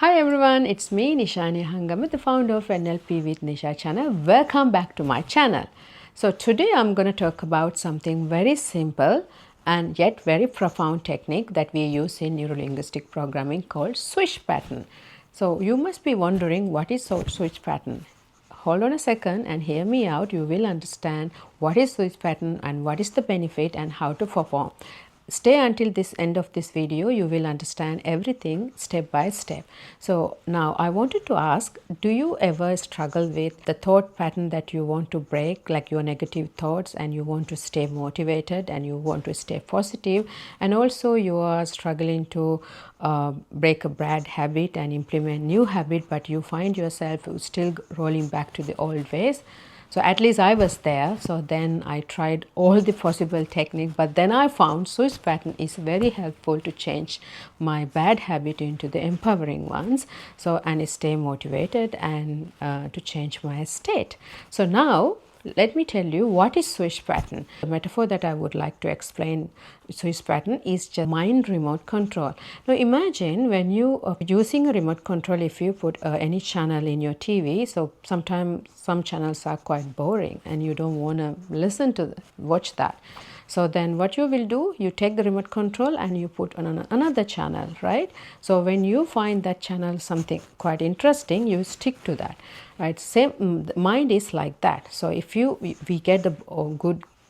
Hi everyone, it's me Nishani Hangam, the founder of NLP with Nisha channel. Welcome back to my channel. So today I'm going to talk about something very simple and yet very profound technique that we use in neurolinguistic programming called Swish pattern. So you must be wondering, what is Swish pattern? Hold on a second and hear me out. You will understand what is Swish pattern and what is the benefit and how to perform. Stay until this end of this video. You will understand everything step by step. So now I wanted to ask, do you ever struggle with the thought pattern that you want to break, like your negative thoughts, and you want to stay motivated and you want to stay positive, and also you are struggling to break a bad habit and implement new habit, but you find yourself still rolling back to the old ways? So at least I was there. So then I tried all the possible technique, but then I found Swiss pattern is very helpful to change my bad habit into the empowering ones. So and stay motivated and to change my state. So now let me tell you what is Swish pattern. The metaphor that I would like to explain Swish pattern is just mind remote control. Now imagine when you are using a remote control, if you put any channel in your TV, so sometimes some channels are quite boring and you don't want to listen to watch that. So then what you will do, you take the remote control and you put on another channel, right? So when you find that channel something quite interesting, you stick to that, right? Same, the mind is like that. So if we get the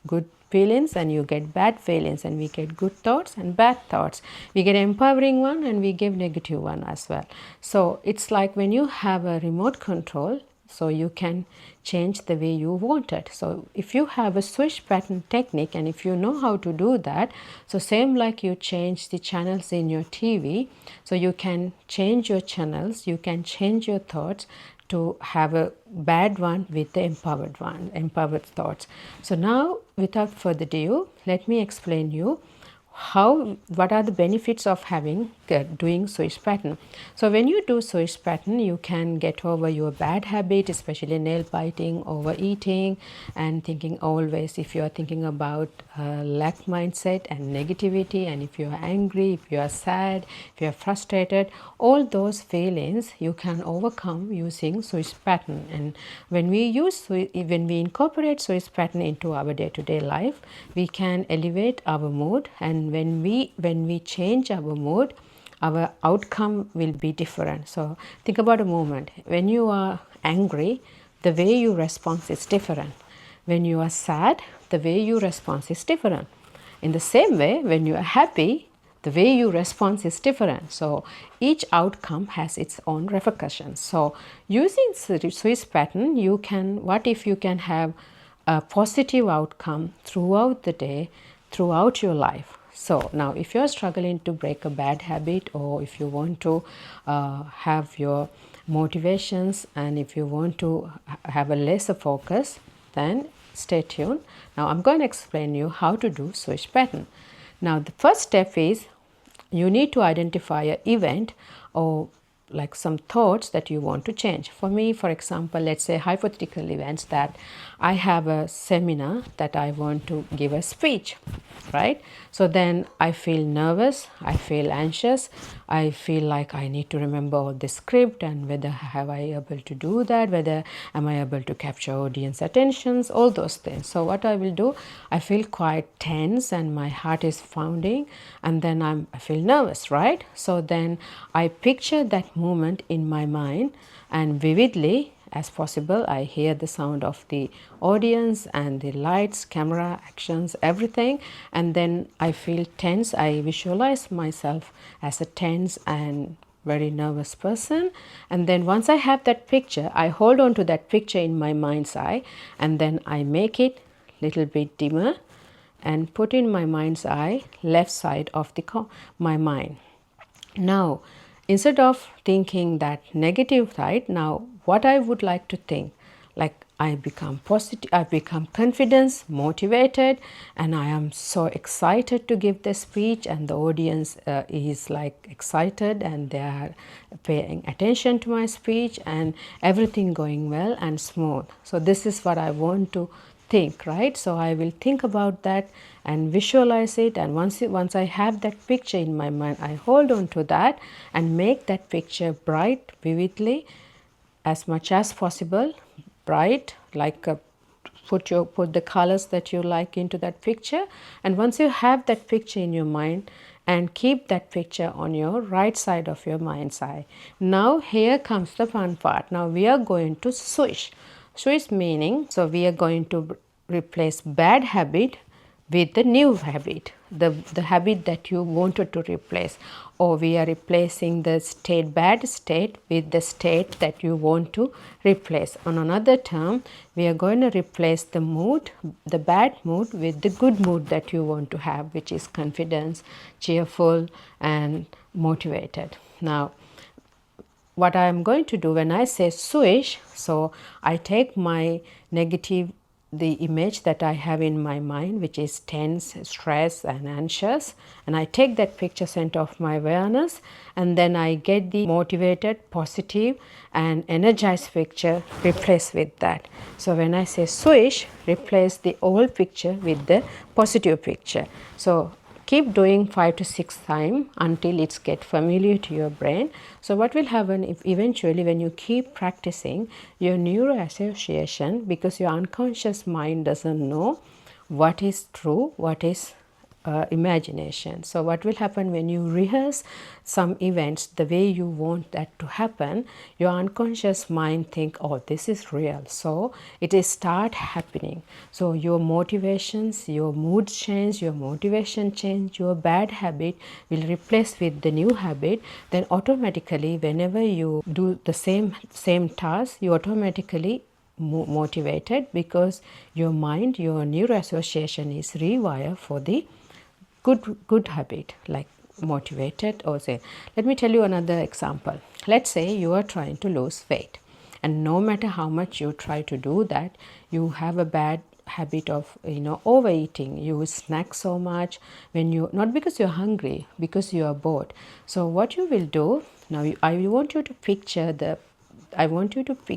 good feelings and you get bad feelings, and we get good thoughts and bad thoughts, we get empowering one and we give negative one as well. So it's like when you have a remote control, so you can change the way you want it. So if you have a Swish pattern technique and if you know how to do that, so same like you change the channels in your TV, so you can change your channels, you can change your thoughts to have a bad one with the empowered thoughts. So now without further ado, let me explain you what are the benefits of having doing Swish pattern. So when you do Swish pattern, you can get over your bad habit, especially nail biting, overeating, and thinking always, if you are thinking about lack mindset and negativity, and if you are angry, if you are sad, if you are frustrated, all those feelings you can overcome using Swish pattern. And when we incorporate Swish pattern into our day-to-day life, we can elevate our mood, and when we change our mood, our outcome will be different. So think about a moment when you are angry, the way you respond is different. When you are sad, the way you respond is different. In the same way, when you are happy, the way you respond is different. So each outcome has its own repercussions. So using Swiss pattern, you can have a positive outcome throughout the day, throughout your life. So now if you're struggling to break a bad habit, or if you want to have your motivations, and if you want to have a lesser focus, then stay tuned. Now I'm going to explain you how to do Swish pattern. Now the first step is you need to identify an event or like some thoughts that you want to change. For me, for example, let's say hypothetical events that I have a seminar that I want to give a speech, right? So then I feel nervous, I feel anxious, I feel like I need to remember all the script, and whether have I able to do that, whether am I able to capture audience attentions, all those things. So what I will do, I feel quite tense and my heart is pounding, and then I feel nervous, right? So then I picture that moment in my mind, and vividly as possible I hear the sound of the audience and the lights, camera, actions, everything, and then I feel tense. I visualize myself as a tense and very nervous person, and then once I have that picture, I hold on to that picture in my mind's eye, and then I make it little bit dimmer and put in my mind's eye left side of my mind. Now instead of thinking that negative side, now what I would like to think, like I become positive, I become confident, motivated, and I am so excited to give the speech, and the audience is like excited and they are paying attention to my speech and everything going well and smooth. So this is what I want to think, right? So I will think about that and visualize it, and once I have that picture in my mind, I hold on to that and make that picture bright, vividly, as much as possible, bright, like put the colors that you like into that picture. And once you have that picture in your mind, and keep that picture on your right side of your mind's eye. Now here comes the fun part. Now we are going to swish. Swish meaning, so we are going to replace bad habit with the new habit, the habit that you wanted to replace, or we are replacing the bad state with the state that you want to replace. On another term, we are going to replace the mood, the bad mood, with the good mood that you want to have, which is confidence, cheerful and motivated. Now what I am going to do when I say swish, so I take my negative, the image that I have in my mind, which is tense, stress and anxious, and I take that picture center of my awareness, and then I get the motivated, positive and energized picture replaced with that. So when I say swish, replace the old picture with the positive picture. So keep doing 5 to 6 times until it's get familiar to your brain. So what will happen if eventually when you keep practicing your neuro association, because your unconscious mind doesn't know what is true, what is imagination. So what will happen when you rehearse some events the way you want that to happen, your unconscious mind think, oh, this is real. So it is start happening. So your motivations, your mood change, your motivation change, your bad habit will replace with the new habit. Then automatically whenever you do the same task, you automatically motivated, because your mind, your neuro association is rewired for the good habit, like motivated. Or say, let me tell you another example. Let's say you are trying to lose weight, and no matter how much you try to do that, you have a bad habit of overeating. You snack so much when you, not because you're hungry, because you are bored. So what you will do now, I want you to picture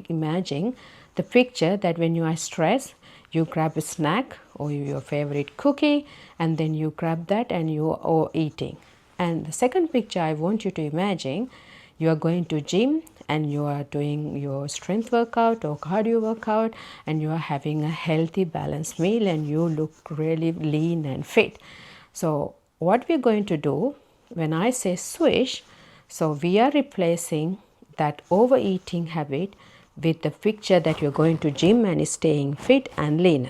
imagine the picture that when you are stressed, you grab a snack or your favorite cookie, and then you grab that and you are eating. And the second picture, I want you to imagine you are going to gym and you are doing your strength workout or cardio workout, and you are having a healthy balanced meal and you look really lean and fit. So what we're going to do when I say swish, so we are replacing that overeating habit with the picture that you're going to gym and staying fit and lean.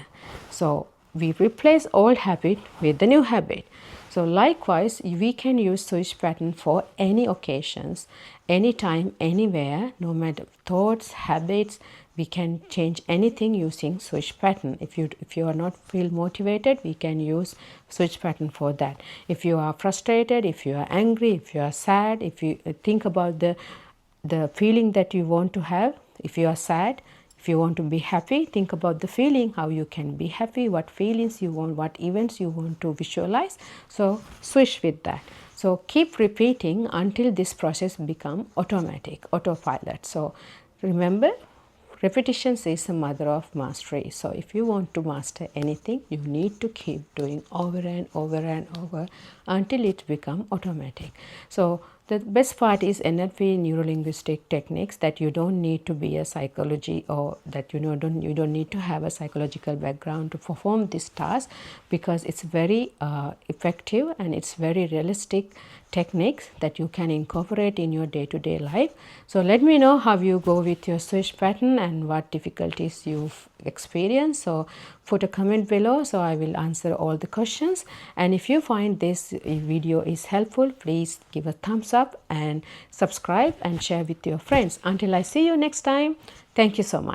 So we replace old habit with the new habit. So likewise, we can use swish pattern for any occasions, anytime, anywhere, no matter thoughts, habits. We can change anything using swish pattern. If you are not feel motivated, we can use swish pattern for that. If you are frustrated, if you are angry, if you are sad, if you think about the feeling that you want to have. If you are sad, if you want to be happy, think about the feeling, how you can be happy, what feelings you want, what events you want to visualize. So swish with that. So keep repeating until this process become automatic, autopilot. So remember, repetition is the mother of mastery. So if you want to master anything, you need to keep doing over and over and over until it become automatic. So the best part is NLP, neuro-linguistic techniques, that you don't need to be a psychology, or that you don't need to have a psychological background to perform this task, because it's very effective and it's very realistic techniques that you can incorporate in your day-to-day life. So let me know how you go with your swish pattern and what difficulties you've experienced. So put a comment below, so I will answer all the questions. And if you find this video is helpful, please give a thumbs up and subscribe and share with your friends. Until I see you next time, thank you so much.